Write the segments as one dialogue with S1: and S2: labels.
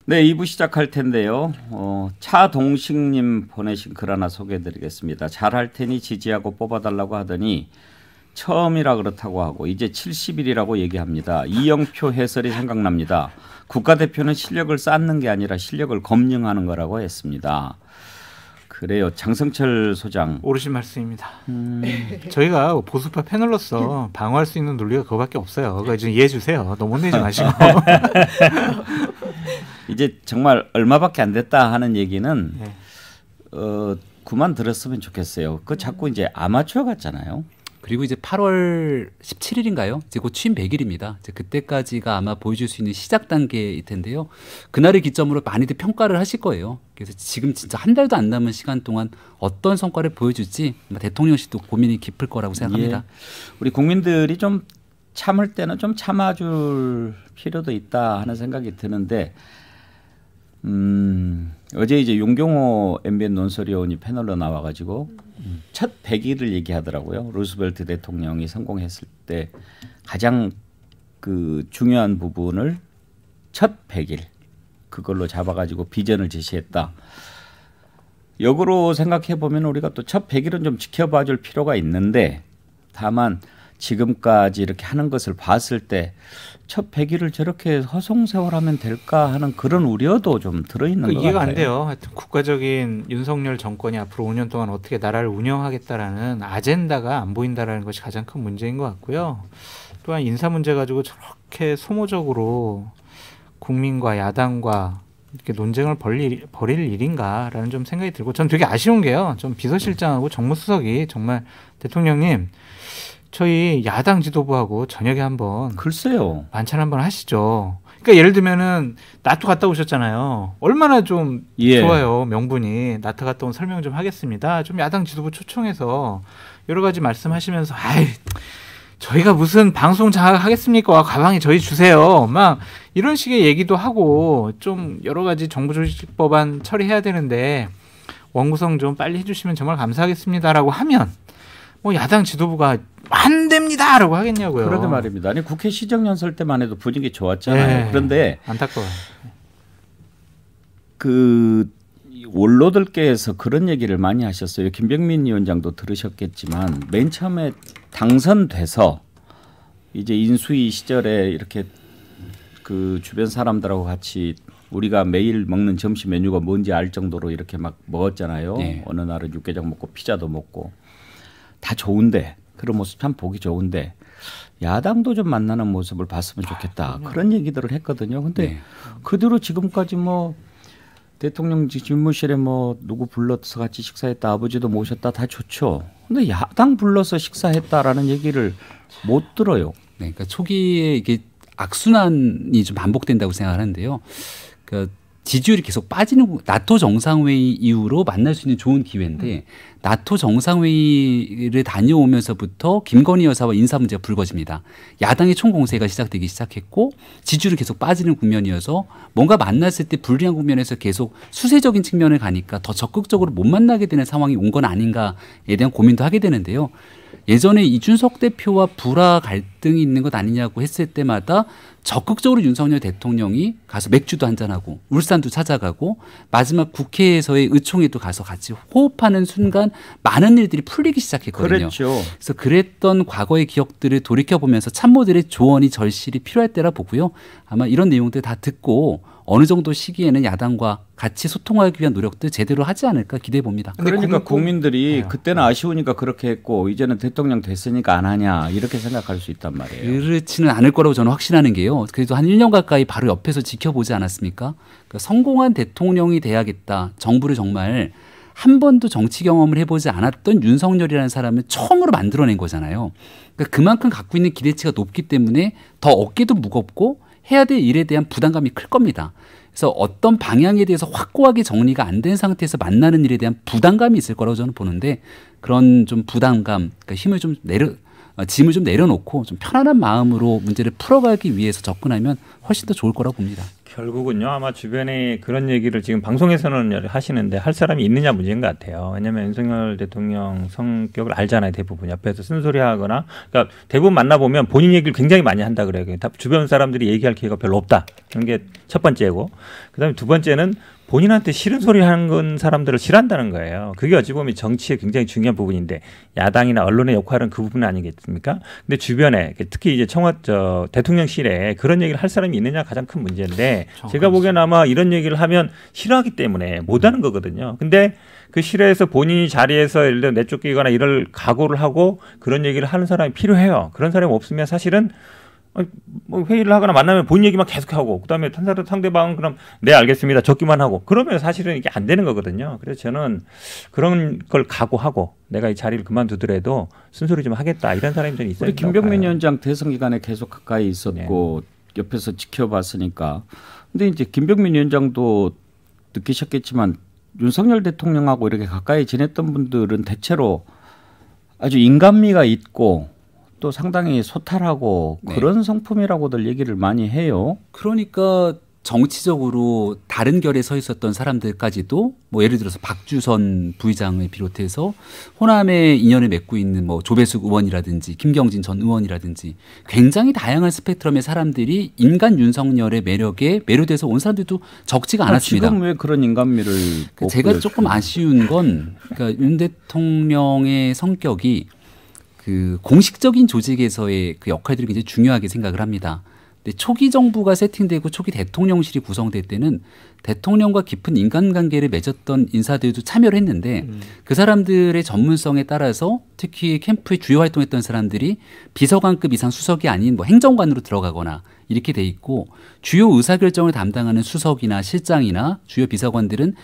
S1: 네, 2부 시작할 텐데요. 차동식님 보내신 글 하나 소개해드리겠습니다. 잘할 테니 지지하고 뽑아달라고 하더니 처음이라 그렇다고 하고 이제 70일이라고 얘기합니다. 이영표 해설이 생각납니다. 국가대표는 실력을 쌓는 게 아니라 실력을 검증하는 거라고 했습니다. 그래요. 장성철 소장.
S2: 옳으신 말씀입니다. 저희가 보수파 패널로서 방어할 수 있는 논리가 그거밖에 없어요. 그거 좀 이해해 주세요. 너무 혼내지 마시고.
S1: 이제 정말 얼마밖에 안 됐다 하는 얘기는
S2: 네.
S1: 그만 들었으면 좋겠어요. 그 자꾸 이제 아마추어 같잖아요.
S3: 그리고 이제 8월 17일인가요? 이제 곧 취임 100일입니다. 이제 그때까지가 아마 보여줄 수 있는 시작 단계일 텐데요. 그날을 기점으로 많이들 평가를 하실 거예요. 그래서 지금 진짜 한 달도 안 남은 시간 동안 어떤 성과를 보여줄지 대통령실도 고민이 깊을 거라고 생각합니다.
S1: 예. 우리 국민들이 좀 참을 때는 좀 참아줄 필요도 있다 하는 생각이 드는데 어제 이제 용경호 MBN 논설위원이 패널로 나와가지고 첫 100일을 얘기하더라고요. 루스벨트 대통령이 성공했을 때 가장 그 중요한 부분을 첫 100일 그걸로 잡아가지고 비전을 제시했다. 역으로 생각해 보면 우리가 또 첫 100일은 좀 지켜봐줄 필요가 있는데 다만 지금까지 이렇게 하는 것을 봤을 때 첫 100일을 저렇게 허송세월하면 될까 하는 그런 우려도 좀 들어있는 것 같아요.
S2: 이해가 안 돼요. 하여튼 국가적인 윤석열 정권이 앞으로 5년 동안 어떻게 나라를 운영하겠다라는 아젠다가 안 보인다라는 것이 가장 큰 문제인 것 같고요. 또한 인사 문제 가지고 저렇게 소모적으로 국민과 야당과 이렇게 논쟁을 벌일 일인가라는 좀 생각이 들고 전 되게 아쉬운 게요. 좀 비서실장하고 정무수석이 정말 대통령님 저희 야당 지도부하고 저녁에 한번
S1: 글쎄요.
S2: 만찬 한번 하시죠. 그러니까 예를 들면은 나토 갔다 오셨잖아요. 얼마나 좀 좋아요. 명분이 나토 갔다 온 설명 좀 하겠습니다. 좀 야당 지도부 초청해서 여러 가지 말씀하시면서 아이 저희가 무슨 방송 장악하겠습니까? 가방에 저희 주세요. 막 이런 식의 얘기도 하고 좀 여러 가지 정부조직법안 처리해야 되는데 원구성 좀 빨리 해주시면 정말 감사하겠습니다라고 하면 뭐 야당 지도부가 안 됩니다라고 하겠냐고요.
S1: 그러게 말입니다. 아니 국회 시정연설 때만 해도 분위기 좋았잖아요.
S2: 네,
S1: 그런데
S2: 안타까워요.
S1: 그 원로들께서 그런 얘기를 많이 하셨어요. 김병민 위원장도 들으셨겠지만 맨 처음에 당선돼서 이제 인수위 시절에 이렇게 그 주변 사람들하고 같이 우리가 매일 먹는 점심 메뉴가 뭔지 알 정도로 이렇게 막 먹었잖아요. 네. 어느 날은 육개장 먹고 피자도 먹고 다 좋은데 그런 모습 참 보기 좋은데 야당도 좀 만나는 모습을 봤으면 좋겠다. 그런 얘기들을 했거든요. 근데 네. 그 뒤로 지금까지 뭐 대통령 집무실에 뭐 누구 불러서 같이 식사했다. 아버지도 모셨다. 다 좋죠. 근데 야당 불러서 식사했다라는 얘기를 못 들어요.
S3: 네, 그러니까 초기에 이게 악순환이 좀 반복된다고 생각하는데요. 그러니까 지지율이 계속 빠지는 나토 정상회의 이후로 만날 수 있는 좋은 기회인데 나토 정상회의를 다녀오면서부터 김건희 여사와 인사 문제가 불거집니다. 야당의 총공세가 시작되기 시작했고 지지율이 계속 빠지는 국면이어서 뭔가 만났을 때 불리한 국면에서 계속 수세적인 측면을 가니까 더 적극적으로 못 만나게 되는 상황이 온 건 아닌가에 대한 고민도 하게 되는데요. 예전에 이준석 대표와 불화 갈등이 있는 것 아니냐고 했을 때마다 적극적으로 윤석열 대통령이 가서 맥주도 한잔하고 울산도 찾아가고 마지막 국회에서의 의총에도 가서 같이 호흡하는 순간 많은 일들이 풀리기 시작했거든요.
S1: 그렇죠.
S3: 그래서 그랬던 과거의 기억들을 돌이켜보면서 참모들의 조언이 절실히 필요할 때라 보고요. 아마 이런 내용들 다 듣고 어느 정도 시기에는 야당과 같이 소통하기 위한 노력들 제대로 하지 않을까 기대해 봅니다.
S1: 그러니까 국민들이 그때는 아쉬우니까 그렇게 했고 이제는 대통령 됐으니까 안 하냐 이렇게 생각할 수 있단 말이에요.
S3: 그렇지는 않을 거라고 저는 확신하는 게요. 그래도 한 1년 가까이 바로 옆에서 지켜보지 않았습니까? 그러니까 성공한 대통령이 돼야겠다. 정부를 정말 한 번도 정치 경험을 해보지 않았던 윤석열이라는 사람을 처음으로 만들어낸 거잖아요. 그러니까 그만큼 갖고 있는 기대치가 높기 때문에 더 어깨도 무겁고 해야 될 일에 대한 부담감이 클 겁니다. 그래서 어떤 방향에 대해서 확고하게 정리가 안 된 상태에서 만나는 일에 대한 부담감이 있을 거라고 저는 보는데 그런 좀 부담감, 그러니까 짐을 좀 내려놓고 좀 편안한 마음으로 문제를 풀어가기 위해서 접근하면 훨씬 더 좋을 거라고 봅니다.
S4: 결국은요 아마 주변에 그런 얘기를 지금 방송에서는 하시는데 할 사람이 있느냐 문제인 것 같아요. 왜냐하면 윤석열 대통령 성격을 알잖아요. 대부분 옆에서 쓴소리하거나 그러니까 대부분 만나보면 본인 얘기를 굉장히 많이 한다 그래요. 주변 사람들이 얘기할 기회가 별로 없다. 그런 게 첫 번째고 그다음에 두 번째는 본인한테 싫은 소리 하는 건 사람들을 싫어한다는 거예요. 그게 어찌 보면 정치의 굉장히 중요한 부분인데 야당이나 언론의 역할은 그 부분 아니겠습니까? 근데 주변에 특히 이제 대통령실에 그런 얘기를 할 사람이 있느냐 가장 큰 문제인데 제가 보기에는 아마 이런 얘기를 하면 싫어하기 때문에 못하는 거거든요. 근데 그 실에서 본인이 자리에서 예를 들어 내쫓기거나 이럴 각오를 하고 그런 얘기를 하는 사람이 필요해요. 그런 사람이 없으면 사실은 뭐 회의를 하거나 만나면 본인 얘기만 계속하고 그다음에 상대방은 그럼 네 알겠습니다 적기만 하고 그러면 사실은 이게 안 되는 거거든요. 그래서 저는 그런 걸 각오하고 내가 이 자리를 그만두더라도 쓴소리 좀 하겠다 이런 사람이 좀 있어요.
S1: 우리 김병민 위원장 대선 기간에 계속 가까이 있었고 네. 옆에서 지켜봤으니까. 근데 이제 김병민 위원장도 느끼셨겠지만 윤석열 대통령하고 이렇게 가까이 지냈던 분들은 대체로 아주 인간미가 있고 또 상당히 소탈하고 네. 그런 성품이라고들 얘기를 많이 해요.
S3: 그러니까 정치적으로 다른 결에 서 있었던 사람들까지도 뭐 예를 들어서 박주선 부의장을 비롯해서 호남에 인연을 맺고 있는 뭐 조배숙 의원이라든지 김경진 전 의원이라든지 굉장히 다양한 스펙트럼의 사람들이 인간 윤석열의 매력에 매료돼서 온 사람들도 적지가 않았습니다.
S1: 지금 왜 그런 인간미를
S3: 제가 조금 아쉬운 건 그러니까 윤 대통령의 성격이 그 공식적인 조직에서의 그 역할들이 굉장히 중요하게 생각을 합니다. 근데 초기 정부가 세팅되고 초기 대통령실이 구성될 때는 대통령과 깊은 인간관계를 맺었던 인사들도 참여를 했는데 그 사람들의 전문성에 따라서 특히 캠프에 주요 활동했던 사람들이 비서관급 이상 수석이 아닌 뭐 행정관으로 들어가거나 이렇게 돼 있고 주요 의사결정을 담당하는 수석이나 실장이나 주요 비서관들은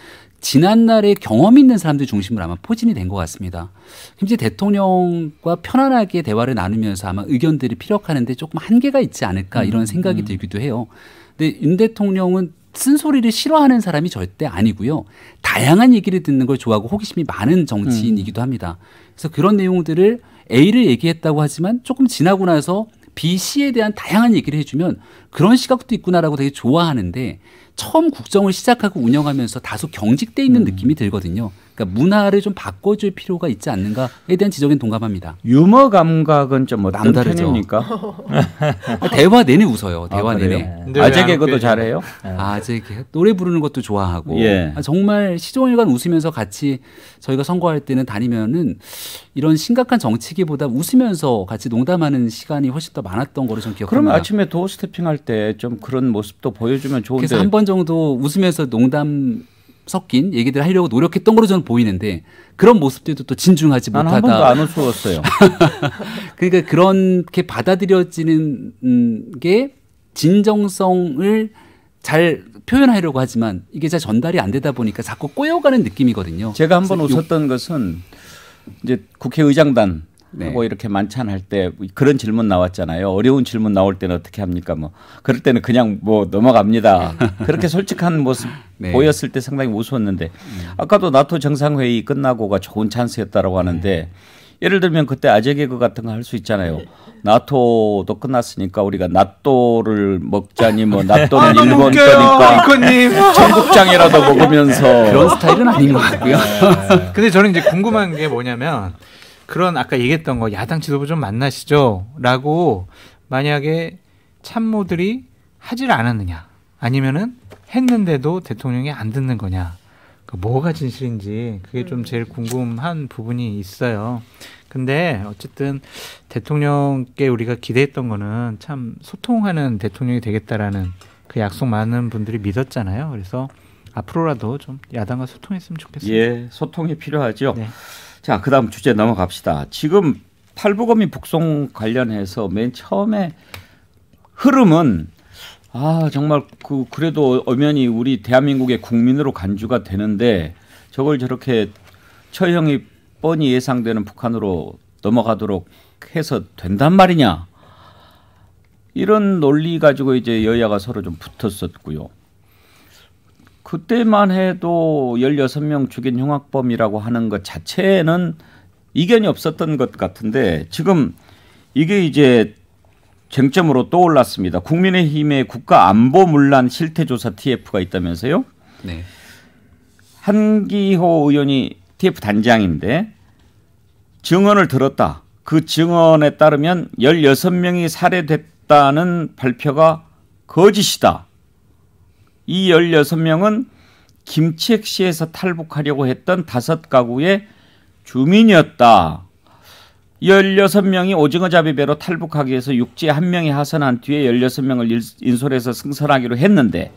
S3: 지난날에 경험 있는 사람들 중심으로 아마 포진이 된 것 같습니다. 김재 대통령과 편안하게 대화를 나누면서 아마 의견들이 피력하는데 조금 한계가 있지 않을까 이런 생각이 들기도 해요. 근데 윤 대통령은 쓴소리를 싫어하는 사람이 절대 아니고요. 다양한 얘기를 듣는 걸 좋아하고 호기심이 많은 정치인이기도 합니다. 그래서 그런 내용들을 A를 얘기했다고 하지만 조금 지나고 나서 B, C에 대한 다양한 얘기를 해주면 그런 시각도 있구나라고 되게 좋아하는데 처음 국정을 시작하고 운영하면서 다소 경직돼 있는 느낌이 들거든요. 그러니까 문화를 좀 바꿔줄 필요가 있지 않는가에 대한 지적엔 동감합니다.
S1: 유머 감각은 좀 어떤 편입니까?
S3: 대화 내내 웃어요. 대화 내내.
S1: 아재 개그도 잘해요?
S3: 아재 개그. 노래 부르는 것도 좋아하고.
S1: 예.
S3: 정말 시종일관 웃으면서 같이 저희가 선거할 때는 다니면은 이런 심각한 정치기보다 웃으면서 같이 농담하는 시간이 훨씬 더 많았던 거를 전 기억합니다.
S1: 그러면 아침에 도어 스태핑할 때 좀 그런 모습도 보여주면 좋은데.
S3: 그래서 한 번 정도 웃으면서 농담 섞인 얘기들 하려고 노력했던 거로 저는 보이는데 그런 모습들도 또 진중하지 못하다.
S1: 한 번도 안 웃었어요.
S3: 그러니까 그렇게 받아들여지는 게 진정성을 잘 표현하려고 하지만 이게 잘 전달이 안 되다 보니까 자꾸 꼬여가는 느낌이거든요.
S1: 제가 한 번 웃었던 것은 이제 국회의장단
S3: 네.
S1: 하고 이렇게 만찬할 때 그런 질문 나왔잖아요. 어려운 질문 나올 때는 어떻게 합니까? 뭐 그럴 때는 그냥 뭐 넘어갑니다. 그렇게 솔직한 모습
S3: 네.
S1: 보였을 때 상당히 무서웠는데 아까도 나토 정상회의 끝나고가 좋은 찬스였다라고 하는데 예를 들면 그때 아재 개그 같은 거 할 수 있잖아요. 나토도 끝났으니까 우리가 나또를 먹자니 뭐 나또는 일본 거니까 청국장이라도 먹으면서
S3: 그런 스타일은 아닌 것 같고요.
S2: 근데 저는 이제 궁금한 게 뭐냐면 그런 아까 얘기했던 거 야당 지도부 좀 만나시죠 라고 만약에 참모들이 하질 않았느냐 아니면은 했는데도 대통령이 안 듣는 거냐 뭐가 진실인지 그게 좀 제일 궁금한 부분이 있어요. 근데 어쨌든 대통령께 우리가 기대했던 거는 참 소통하는 대통령이 되겠다라는 그 약속 많은 분들이 믿었잖아요. 그래서 앞으로라도 좀 야당과 소통했으면 좋겠습니다.
S1: 예, 소통이 필요하죠.
S2: 네.
S1: 자, 그다음 주제 넘어갑시다. 지금 탈북어민 북송 관련해서 맨 처음에 흐름은 정말 그래도 엄연히 우리 대한민국의 국민으로 간주가 되는데 저걸 저렇게 처형이 뻔히 예상되는 북한으로 넘어가도록 해서 된단 말이냐. 이런 논리 가지고 이제 여야가 서로 좀 붙었었고요. 그때만 해도 16명 죽인 흉악범이라고 하는 것 자체는 이견이 없었던 것 같은데 지금 이게 이제 쟁점으로 떠올랐습니다. 국민의힘의 국가안보문란 실태조사 TF가 있다면서요?
S3: 네.
S1: 한기호 의원이 TF 단장인데 증언을 들었다. 그 증언에 따르면 16명이 살해됐다는 발표가 거짓이다. 이 16명은 김치액시에서 탈북하려고 했던 5가구의 주민이었다. 16명이 오징어잡이 배로 탈북하기 위해서 육지에 1명이 하선한 뒤에 16명을 인솔해서 승선하기로 했는데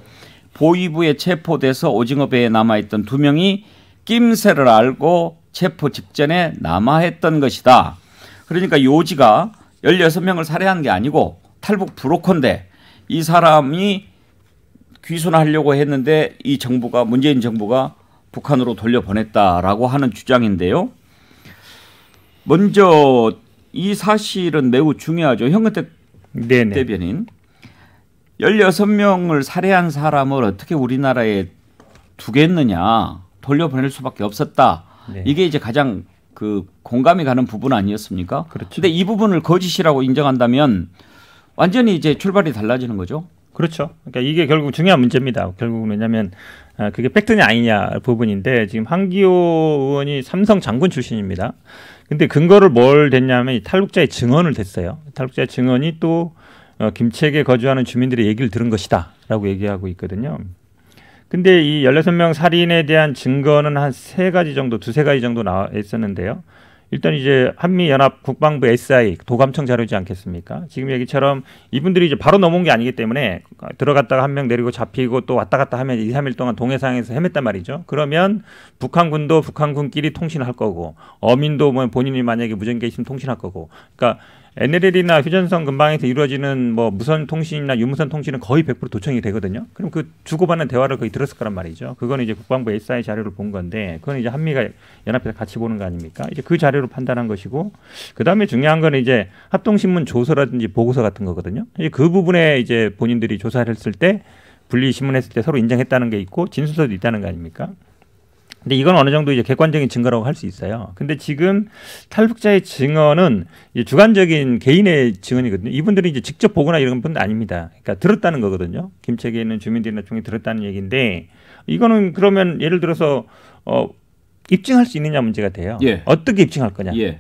S1: 보위부에 체포돼서 오징어 배에 남아있던 2명이 낌새를 알고 체포 직전에 남아했던 것이다. 그러니까 요지가 16명을 살해한 게 아니고 탈북 브로커인데 이 사람이 귀순하려고 했는데 이 정부가 문재인 정부가 북한으로 돌려보냈다라고 하는 주장인데요. 먼저 이 사실은 매우 중요하죠. 현근택 대변인. 16명을 살해한 사람을 어떻게 우리나라에 두겠느냐. 돌려보낼 수밖에 없었다.
S4: 네.
S1: 이게 이제 가장 그 공감이 가는 부분 아니었습니까?
S4: 그렇죠.
S1: 근데 이 부분을 거짓이라고 인정한다면 완전히 이제 출발이 달라지는 거죠.
S4: 그렇죠. 그러니까 이게 결국 중요한 문제입니다. 결국은 왜냐하면 그게 팩트냐 아니냐 부분인데 지금 한기호 의원이 삼성 장군 출신입니다. 근데 근거를 뭘 댔냐면 탈북자의 증언을 댔어요. 탈북자의 증언이 또 김책에 거주하는 주민들의 얘기를 들은 것이다라고 얘기하고 있거든요. 근데 이 16명 살인에 대한 증거는 한 3가지 정도, 2-3가지 정도 나와 있었는데요. 일단 이제 한미연합 국방부 SI 도감청 자료지 않겠습니까? 지금 얘기처럼 이분들이 이제 바로 넘어온 게 아니기 때문에 들어갔다가 1명 내리고 잡히고 또 왔다 갔다 하면 2-3일 동안 동해상에서 헤맸단 말이죠. 그러면 북한군도 북한군끼리 통신을 할 거고 어민도 뭐 본인이 만약에 무전기에 있으면 통신할 거고. 그러니까 NLL이나 휴전선 근방에서 이루어지는 뭐 무선 통신이나 유무선 통신은 거의 100% 도청이 되거든요. 그럼 그 주고받는 대화를 거의 들었을 거란 말이죠. 그거는 이제 국방부 SI 자료를 본 건데, 그건 이제 한미가 연합해서 같이 보는 거 아닙니까? 이제 그 자료로 판단한 것이고, 그 다음에 중요한 거는 이제 합동신문 조서라든지 보고서 같은 거거든요. 이제 그 부분에 이제 본인들이 조사를 했을 때 분리 신문했을 때 서로 인정했다는 게 있고 진술서도 있다는 거 아닙니까? 근데 이건 어느 정도 이제 객관적인 증거라고 할 수 있어요. 근데 지금 탈북자의 증언은 이제 주관적인 개인의 증언이거든요. 이분들이 이제 직접 보거나 이런 분은 아닙니다. 그러니까 들었다는 거거든요. 김책에 있는 주민들이나 중에 들었다는 얘기인데, 이거는 그러면 예를 들어서 입증할 수 있느냐 문제가 돼요.
S1: 예.
S4: 어떻게 입증할 거냐.
S1: 예.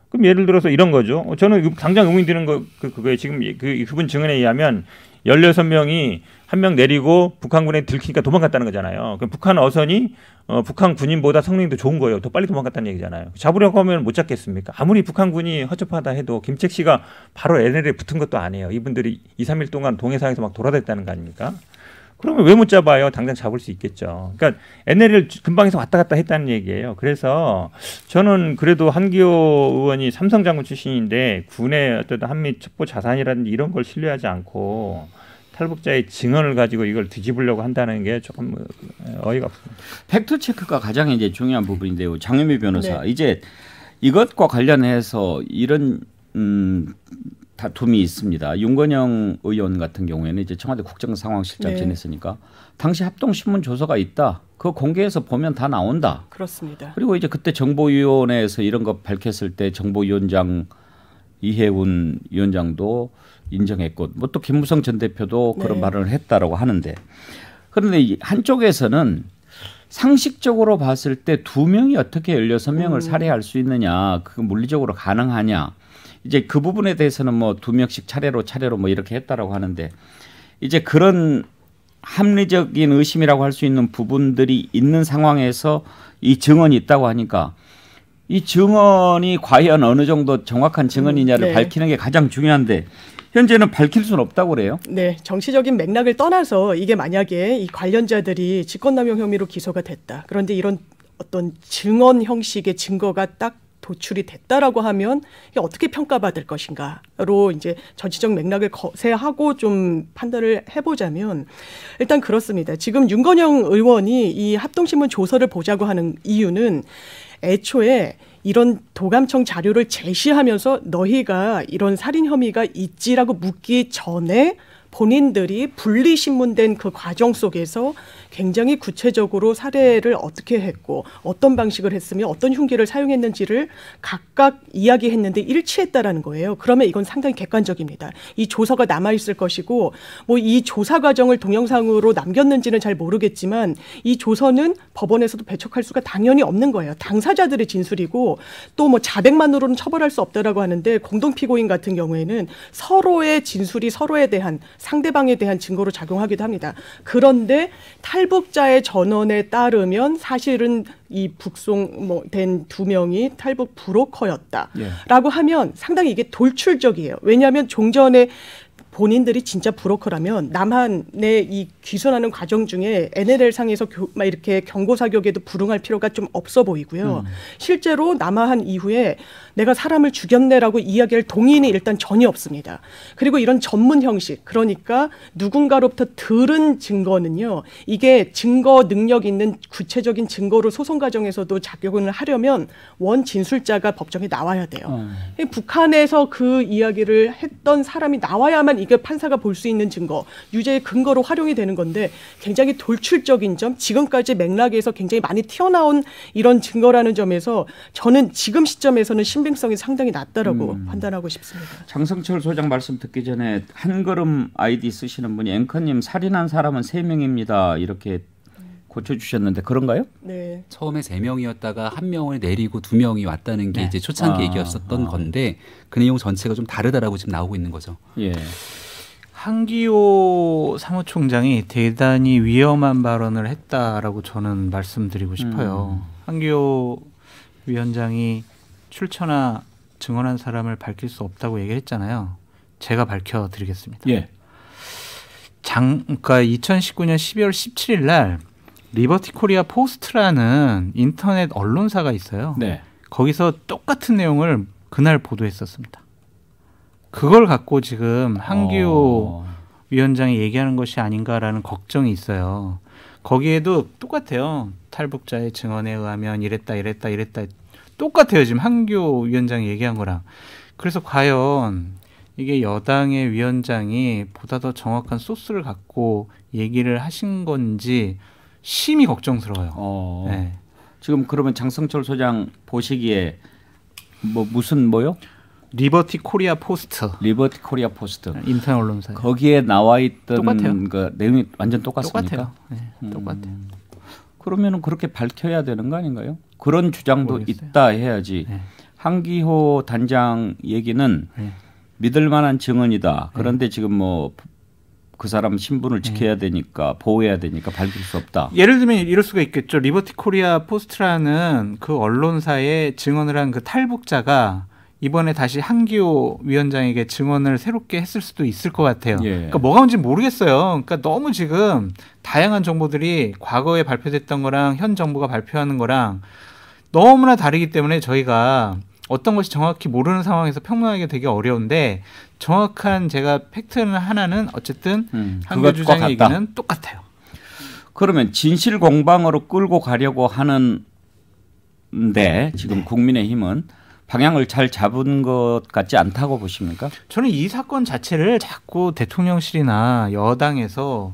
S4: 그럼 예를 들어서 이런 거죠. 저는 당장 의문이 드는 거 그거에 지금 그분 증언에 의하면 16명이 1명 내리고 북한군에 들키니까 도망갔다는 거잖아요. 그럼 북한 어선이 북한 군인보다 성능이 더 좋은 거예요. 더 빨리 도망갔다는 얘기잖아요. 잡으려고 하면 못 잡겠습니까? 아무리 북한군이 허접하다 해도 김책 씨가 바로 NLL에 붙은 것도 아니에요. 이분들이 2-3일 동안 동해상에서 막 돌아다녔다는 거 아닙니까? 그러면 왜 못 잡아요? 당장 잡을 수 있겠죠. 그러니까 NLL 근방에서 왔다 갔다 했다는 얘기예요. 그래서 저는 그래도 한기호 의원이 삼성 장군 출신인데 군의 어떤 한미 첩보 자산이라든지 이런 걸 신뢰하지 않고 탈북자의 증언을 가지고 이걸 뒤집으려고 한다는 게 조금 어이가 없습니다.
S1: 팩트 체크가 가장 이제 중요한 부분인데요. 장현미 변호사,
S5: 네.
S1: 이제 이것과 관련해서 이런 다툼이 있습니다. 윤건영 의원 같은 경우에는 이제 청와대 국정상황실장
S5: 네.
S1: 지냈으니까 당시 합동신문 조서가 있다. 그거 공개해서 보면 다 나온다.
S5: 그렇습니다.
S1: 그리고 이제 그때 정보위원회에서 이런 거 밝혔을 때 정보위원장 이해운 위원장도 인정했고, 뭐 또 김무성 전 대표도 그런
S5: 네.
S1: 발언을 했다라고 하는데, 그런데 한쪽에서는 상식적으로 봤을 때 2명이 어떻게 16명을 살해할 수 있느냐, 그거 물리적으로 가능하냐, 이제 그 부분에 대해서는 뭐 2명씩 차례로 뭐 이렇게 했다라고 하는데, 이제 그런 합리적인 의심이라고 할 수 있는 부분들이 있는 상황에서 이 증언이 있다고 하니까 이 증언이 과연 어느 정도 정확한 증언이냐를
S5: 네.
S1: 밝히는 게 가장 중요한데, 현재는 밝힐 수는 없다고 그래요.
S5: 네, 정치적인 맥락을 떠나서 이게 만약에 이 관련자들이 직권남용 혐의로 기소가 됐다. 그런데 이런 어떤 증언 형식의 증거가 딱 도출이 됐다라고 하면 이게 어떻게 평가받을 것인가로 이제 정치적 맥락을 거세하고 좀 판단을 해보자면, 일단 그렇습니다. 지금 윤건영 의원이 이 합동신문 조서를 보자고 하는 이유는 애초에 이런 도감청 자료를 제시하면서 너희가 이런 살인 혐의가 있지라고 묻기 전에 본인들이 분리신문된 그 과정 속에서 굉장히 구체적으로 사례를 어떻게 했고 어떤 방식을 했으며 어떤 흉기를 사용했는지를 각각 이야기했는데 일치했다라는 거예요. 그러면 이건 상당히 객관적입니다. 이 조서가 남아있을 것이고 뭐 이 조사 과정을 동영상으로 남겼는지는 잘 모르겠지만 이 조서는 법원에서도 배척할 수가 당연히 없는 거예요. 당사자들의 진술이고 또 뭐 자백만으로는 처벌할 수 없다라고 하는데 공동피고인 같은 경우에는 서로의 진술이 서로에 대한 상대방에 대한 증거로 작용하기도 합니다. 그런데 탈북자의 전원에 따르면 사실은 이 북송된 2명이 탈북 브로커였다라고 하면 상당히 이게 돌출적이에요. 왜냐하면 종전에 본인들이 진짜 브로커라면 남한의 이 귀순하는 과정 중에 NLL 상에서 막 이렇게 경고 사격에도 불응할 필요가 좀 없어 보이고요. 실제로 남하한 이후에 내가 사람을 죽였네라고 이야기할 동의는 일단 전혀 없습니다. 그리고 이런 전문 형식, 그러니까 누군가로부터 들은 증거는요. 이게 증거 능력 있는 구체적인 증거로 소송 과정에서도 작용을 하려면 원 진술자가 법정에 나와야 돼요. 북한에서 그 이야기를 했던 사람이 나와야만 이게 판사가 볼 수 있는 증거, 유죄의 근거로 활용이 되는 건데 굉장히 돌출적인 점, 지금까지 맥락에서 굉장히 많이 튀어나온 이런 증거라는 점에서 저는 지금 시점에서는 신빙성이 상당히 낮다라고 판단하고 싶습니다.
S1: 장성철 소장 말씀 듣기 전에 한걸음 아이디 쓰시는 분이 앵커님 살인한 사람은 3명입니다. 이렇게 고쳐주셨는데 그런가요?
S5: 네.
S3: 처음에 3명이었다가 1명을 내리고 2명이 왔다는 게 이제 초창기 얘기였었던 건데 그 내용 전체가 좀 다르다라고 지금 나오고 있는 거죠.
S1: 예.
S2: 한기호 사무총장이 대단히 위험한 발언을 했다라고 저는 말씀드리고 싶어요. 한기호 위원장이 출처나 증언한 사람을 밝힐 수 없다고 얘기했잖아요. 제가 밝혀드리겠습니다.
S1: 예.
S2: 그러니까 2019년 12월 17일 날 리버티 코리아 포스트라는 인터넷 언론사가 있어요.
S1: 네.
S2: 거기서 똑같은 내용을 그날 보도했었습니다. 그걸 갖고 지금 한기호 위원장이 얘기하는 것이 아닌가라는 걱정이 있어요. 거기에도 똑같아요. 탈북자의 증언에 의하면 이랬다. 똑같아요. 지금 한기호 위원장이 얘기한 거랑. 그래서 과연 이게 여당의 위원장이 보다 더 정확한 소스를 갖고 얘기를 하신 건지 심히 걱정스러워요. 네.
S1: 지금 그러면 장성철 소장 보시기에 뭐요?
S2: 리버티 코리아 포스트.
S1: 리버티 코리아 포스트.
S2: 인터넷 언론사.
S1: 거기에 나와 있던
S2: 똑같아요.
S1: 그 내용이 완전 똑같습니까?
S2: 똑같아요. 네, 똑같아요.
S1: 그러면은 그렇게 밝혀야 되는 거 아닌가요? 그런 주장도
S2: 모르겠어요.
S1: 있다 해야지.
S2: 네.
S1: 한기호 단장 얘기는 믿을 만한 증언이다. 그런데 지금 뭐 그 사람 신분을 지켜야 되니까 보호해야 되니까 밝힐 수 없다.
S2: 예를 들면 이럴 수가 있겠죠. 리버티 코리아 포스트라는 그 언론사에 증언을 한 그 탈북자가 이번에 다시 한기호 위원장에게 증언을 새롭게 했을 수도 있을 것 같아요.
S1: 예.
S2: 그러니까 뭐가 온지 모르겠어요. 그러니까 너무 지금 다양한 정보들이 과거에 발표됐던 거랑 현 정부가 발표하는 거랑 너무나 다르기 때문에 저희가 어떤 것이 정확히 모르는 상황에서 평론하기 되게 어려운데 정확한 제가 팩트는 하나는 어쨌든 한기호 주장의 얘기는 똑같아요.
S1: 그러면 진실 공방으로 끌고 가려고 하는데 지금 국민의힘은 방향을 잘 잡은 것 같지 않다고 보십니까?
S2: 저는 이 사건 자체를 자꾸 대통령실이나 여당에서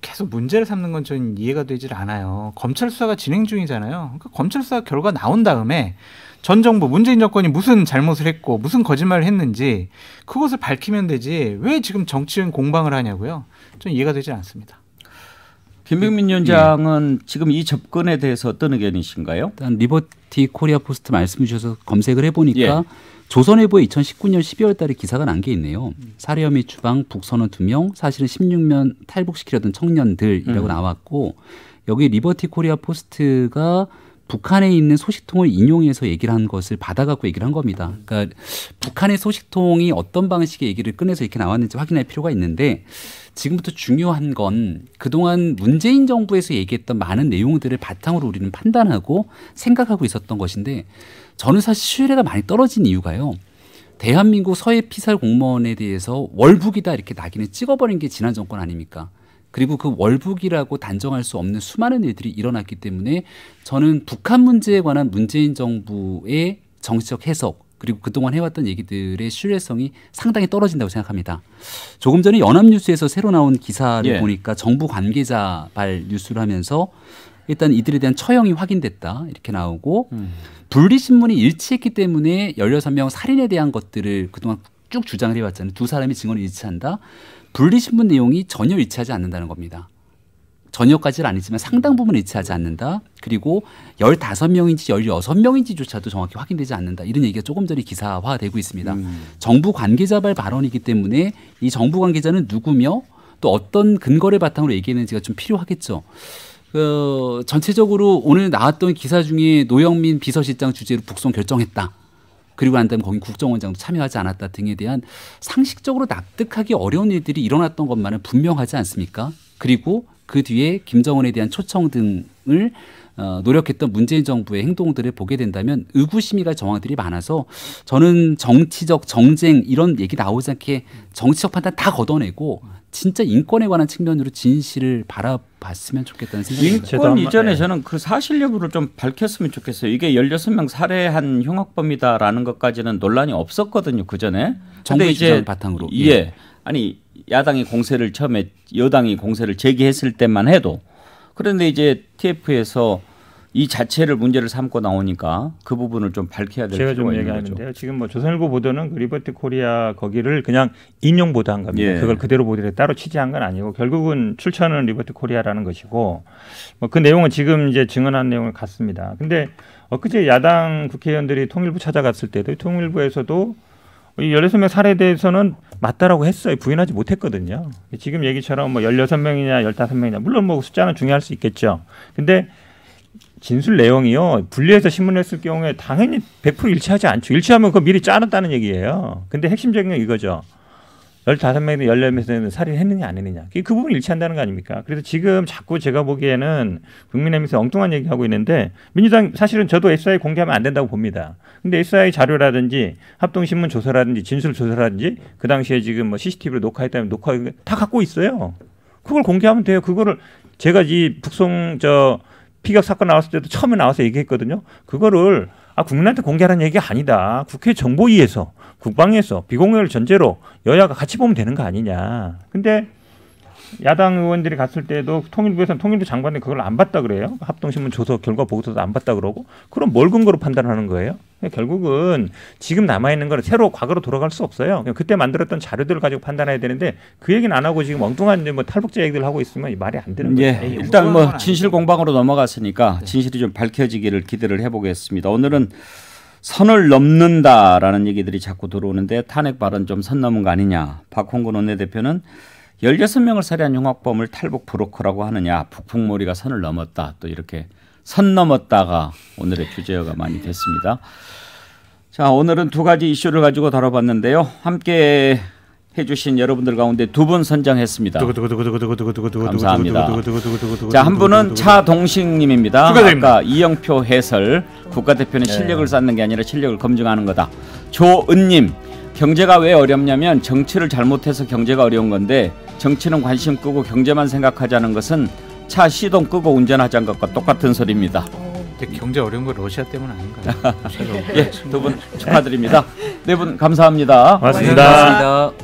S2: 계속 문제를 삼는 건 저는 이해가 되질 않아요. 검찰 수사가 진행 중이잖아요. 그러니까 검찰 수사 결과 나온 다음에 전 정부 문재인 정권이 무슨 잘못을 했고 무슨 거짓말을 했는지 그것을 밝히면 되지 왜 지금 정치인 공방을 하냐고요. 저는 이해가 되질 않습니다.
S1: 김병민 위원장은 지금 이 접근에 대해서 어떤 의견이신가요?
S3: 일단 리버티 코리아 포스트 말씀 주셔서 검색을 해보니까 조선일보에 2019년 12월 달에 기사가 난 게 있네요. 살해 혐의 주방 북선원 2명, 사실은 16년 탈북시키려던 청년들이라고 나왔고 여기 리버티 코리아 포스트가 북한에 있는 소식통을 인용해서 얘기를 한 것을 받아갖고 얘기를 한 겁니다. 그러니까 북한의 소식통이 어떤 방식의 얘기를 꺼내서 이렇게 나왔는지 확인할 필요가 있는데 지금부터 중요한 건 그동안 문재인 정부에서 얘기했던 많은 내용들을 바탕으로 우리는 판단하고 생각하고 있었던 것인데 저는 사실 신뢰가 많이 떨어진 이유가요. 대한민국 서해 피살 공무원에 대해서 월북이다 이렇게 낙인을 찍어버린 게 지난 정권 아닙니까? 그리고 그 월북이라고 단정할 수 없는 수많은 일들이 일어났기 때문에 저는 북한 문제에 관한 문재인 정부의 정치적 해석 그리고 그동안 해왔던 얘기들의 신뢰성이 상당히 떨어진다고 생각합니다. 조금 전에 연합뉴스에서 새로 나온 기사를 보니까 정부 관계자발 뉴스를 하면서 일단 이들에 대한 처형이 확인됐다 이렇게 나오고 분리신문이 일치했기 때문에 16명 살인에 대한 것들을 그동안 쭉 주장을 해왔잖아요. 두 사람이 증언을 일치한다. 분리신문 내용이 전혀 일치하지 않는다는 겁니다. 전혀까지는 아니지만 상당 부분 일치하지 않는다. 그리고 15명인지 16명인지조차도 정확히 확인되지 않는다. 이런 얘기가 조금 전에 기사화되고 있습니다. 정부 관계자발 발언이기 때문에 이 정부 관계자는 누구며 또 어떤 근거를 바탕으로 얘기했는지가 좀 필요하겠죠. 전체적으로 오늘 나왔던 기사 중에 노영민 비서실장 주재로 북송 결정했다. 그리고 난 다음에 거기 국정원장도 참여하지 않았다 등에 대한 상식적으로 납득하기 어려운 일들이 일어났던 것만은 분명하지 않습니까? 그리고 그 뒤에 김정은에 대한 초청 등을 노력했던 문재인 정부의 행동들을 보게 된다면 의구심이 갈 정황들이 많아서 저는 정치적 정쟁 이런 얘기 나오지 않게 정치적 판단 다 걷어내고 진짜 인권에 관한 측면으로 진실을 바라봤으면 좋겠다는 생각이 듭니다.
S1: 인권 이전에 저는 그 사실 여부를 좀 밝혔으면 좋겠어요. 이게 16명 살해한 흉악범이다라는 것까지는 논란이 없었거든요. 그전에.
S3: 정부의 주장 바탕으로.
S1: 예. 아니 야당이 공세를 처음에 여당이 공세를 제기했을 때만 해도 그런데 이제 TF에서 이 자체를 문제를 삼고 나오니까 그 부분을 좀 밝혀야 될 필요가 있는 거죠.
S4: 제가 좀 얘기하는데요. 지금 뭐 조선일보 보도는 그 리버티 코리아 거기를 그냥 인용 보도한 겁니다.
S1: 예.
S4: 그걸 그대로 보도를 따로 취재한 건 아니고 결국은 출처는 리버티 코리아라는 것이고 뭐 그 내용은 지금 이제 증언한 내용을 같습니다. 근데 엊그제 야당 국회의원들이 통일부 찾아갔을 때도 통일부에서도 이 16명 살해에 대해서는 맞다라고 했어요. 부인하지 못했거든요. 지금 얘기처럼 뭐 16명이냐 15명이냐 물론 뭐 숫자는 중요할 수 있겠죠. 근데 진술 내용이요. 분리해서 신문을 했을 경우에 당연히 100% 일치하지 않죠. 일치하면 그거 미리 짜놨다는 얘기예요. 근데 핵심적인 건 이거죠. 15명이든 14명이든 살인했느냐 안 했느냐. 그 부분이 일치한다는 거 아닙니까? 그래서 지금 자꾸 제가 보기에는 국민의힘에서 엉뚱한 얘기하고 있는데 민주당 사실은 저도 SI 공개하면 안 된다고 봅니다. 근데 SI 자료라든지 합동신문 조사라든지 진술 조사라든지 그 당시에 지금 뭐 CCTV로 녹화했다면 녹화 다 갖고 있어요. 그걸 공개하면 돼요. 그거를 제가 이 북송 피격 사건 나왔을 때도 처음에 나와서 얘기했거든요. 그거를 국민한테 공개하라는 얘기가 아니다. 국회 정보위에서 국방에서 비공개를 전제로 여야가 같이 보면 되는 거 아니냐. 근데 야당 의원들이 갔을 때도 통일부에서는 통일부 장관이 그걸 안 봤다 그래요. 합동신문 조서 결과 보고서도 안 봤다 그러고. 그럼 뭘 근거로 판단하는 거예요? 결국은 지금 남아있는 거는 새로 과거로 돌아갈 수 없어요. 그때 만들었던 자료들을 가지고 판단해야 되는데 그 얘기는 안 하고 지금 엉뚱한 뭐 탈북자 얘기들 하고 있으면 말이 안 되는 거예요.
S1: 예, 일단 뭐 진실 공방으로 넘어갔으니까 진실이 좀 밝혀지기를 기대를 해보겠습니다. 오늘은 선을 넘는다라는 얘기들이 자꾸 들어오는데 탄핵 발언 좀 선 넘은 거 아니냐. 박홍근 원내대표는 16명을 살해한 흉악범을 탈북 브로커라고 하느냐. 북풍몰이가 선을 넘었다. 또 이렇게 선 넘었다가 오늘의 주제어가 많이 됐습니다. 자, 오늘은 두 가지 이슈를 가지고 다뤄봤는데요. 함께 해주신 여러분들 가운데 두 분 선정했습니다. 감사합니다. 자, 한 분은 차동식님입니다. 아까 이영표 해설 국가대표는 실력을 쌓는 게 아니라 실력을 검증하는 거다. 조은님, 경제가 왜 어렵냐면 정치를 잘못해서 경제가 어려운 건데 정치는 관심 끄고 경제만 생각하자는 것은 차 시동 끄고 운전하자는 것과 똑같은 소리입니다.
S2: 경제 어려운 거 러시아 때문 아닌가요?
S1: 예, 두 분 축하드립니다. 네 분 감사합니다.
S4: 고맙습니다.
S3: 고맙습니다.